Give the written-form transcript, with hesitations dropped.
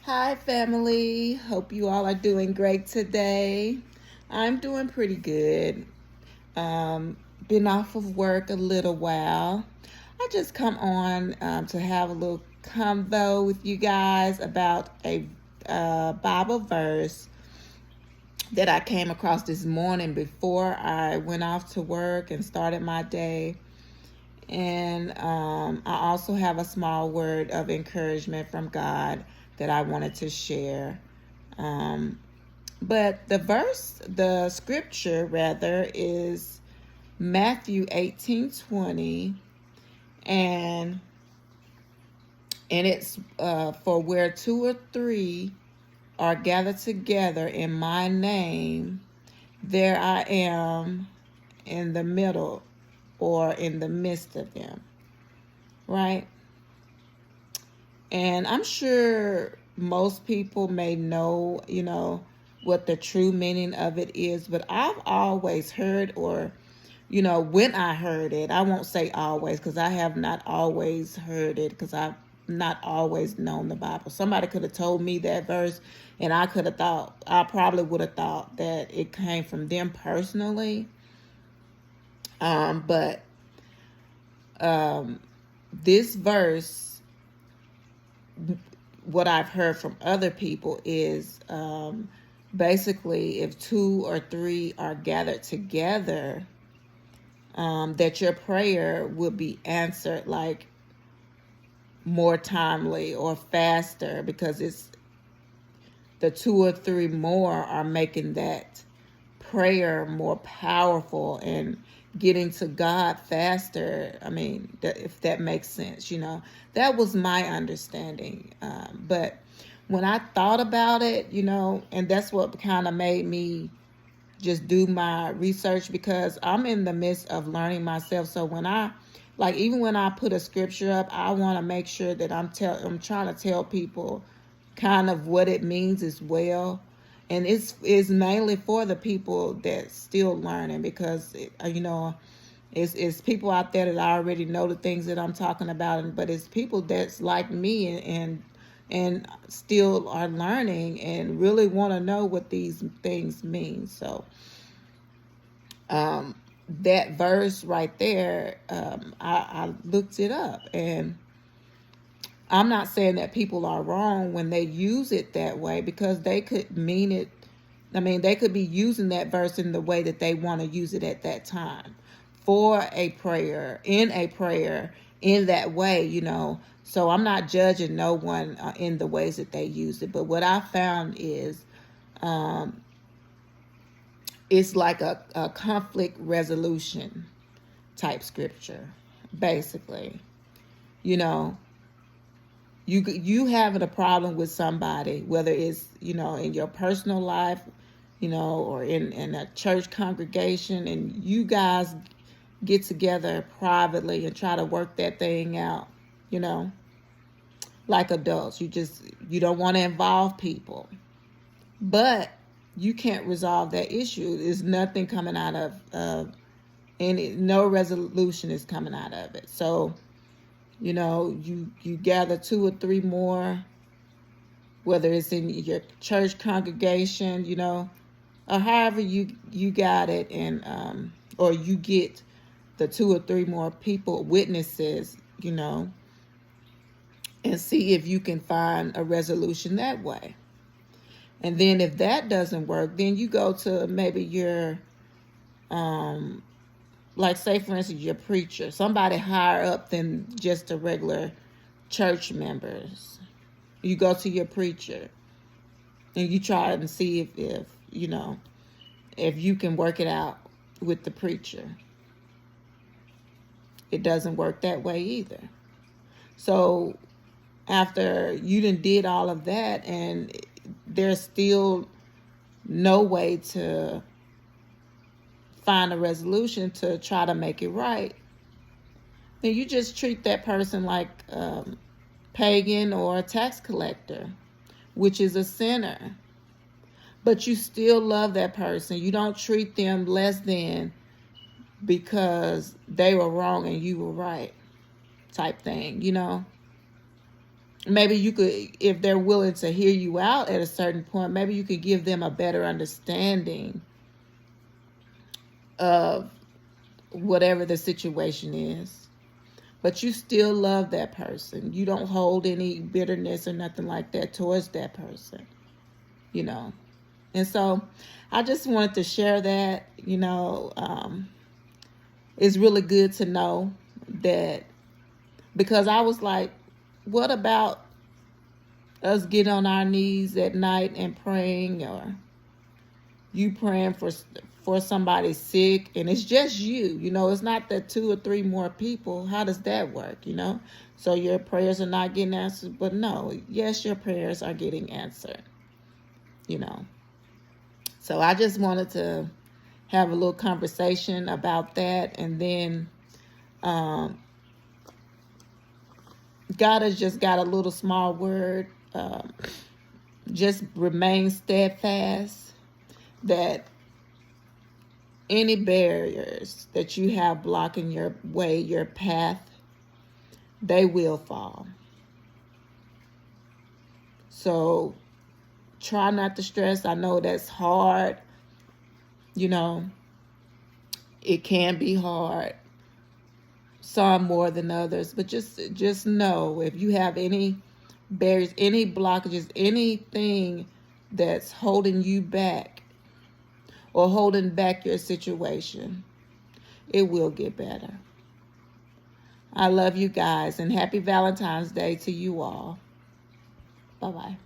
Hi, family. Hope you all are doing great today. I'm doing pretty good. Um, been off of work a little while. I just come on to have a little convo with you guys about a Bible verse that I came across this morning before I went off to work and started my day. And I also have a small word of encouragement from God that I wanted to share. Um, but the scripture rather, is Matthew 18:20, and it's for where two or three are gathered together in my name, there I am in the middle or in the midst of them, right? And I'm sure most people may know, what the true meaning of it is, but I've always heard, or, when I heard it, I won't say always, because I have not always heard it, because I've not always known the Bible. Somebody could have told me that verse, and I probably would have thought that it came from them personally. But this verse, what I've heard from other people is basically, if two or three are gathered together, that your prayer will be answered like more timely or faster, because it's the two or three more are making that prayer more powerful and getting to God faster. I mean, if that makes sense, that was my understanding. But when I thought about it, and that's what kind of made me just do my research, because I'm in the midst of learning myself. So even when I put a scripture up, I want to make sure that I'm trying to tell people kind of what it means as well. And it's mainly for the people that's still learning, because it's people out there that already know the things that I'm talking about, but it's people that's like me and still are learning and really want to know what these things mean. So that verse right there, I looked it up, and I'm not saying that people are wrong when they use it that way, because they could mean it. I mean, they could be using that verse in the way that they want to use it at that time for a prayer, in that way. So I'm not judging no one in the ways that they use it. But what I found is it's like a conflict resolution type scripture, basically. You know, you having a problem with somebody, whether it's in your personal life, or in a church congregation, and you guys get together privately and try to work that thing out, you know like adults. You don't want to involve people, but you can't resolve that issue. There's nothing coming out of any, no resolution is coming out of it. So you gather two or three more, whether it's in your church congregation, or however you got it, and or you get the two or three more people, witnesses, and see if you can find a resolution that way. And then if that doesn't work, then you go to maybe your like, say for instance, your preacher, somebody higher up than just the regular church members. You go to your preacher and you try and see if you can work it out with the preacher. It doesn't work that way either. So after you did all of that, and there's still no way to find a resolution to try to make it right, then you just treat that person like pagan or a tax collector, which is a sinner. But you still love that person. You don't treat them less than because they were wrong and you were right. type thing, you know. Maybe you could, if they're willing to hear you out at a certain point, maybe you could give them a better understanding of whatever the situation is. But you still love that person. You don't hold any bitterness or nothing like that towards that person, you know. And so I just wanted to share that, you know. It's really good to know that, because I was like, what about us getting on our knees at night and praying, or you praying for somebody sick and it's just you know, it's not that 2 or 3 more people. How does that work, you know? So your prayers are not getting answered, but no, yes, your prayers are getting answered, you know. So I just wanted to have a little conversation about that. And then God has just got a little small word, just remain steadfast, that any barriers that you have blocking your way, your path, they will fall. So try not to stress. I know that's hard, you know. It can be hard, some more than others, but just know, if you have any barriers, any blockages, anything that's holding you back or holding back your situation, it will get better. I love you guys, and happy Valentine's Day to you all. Bye-bye.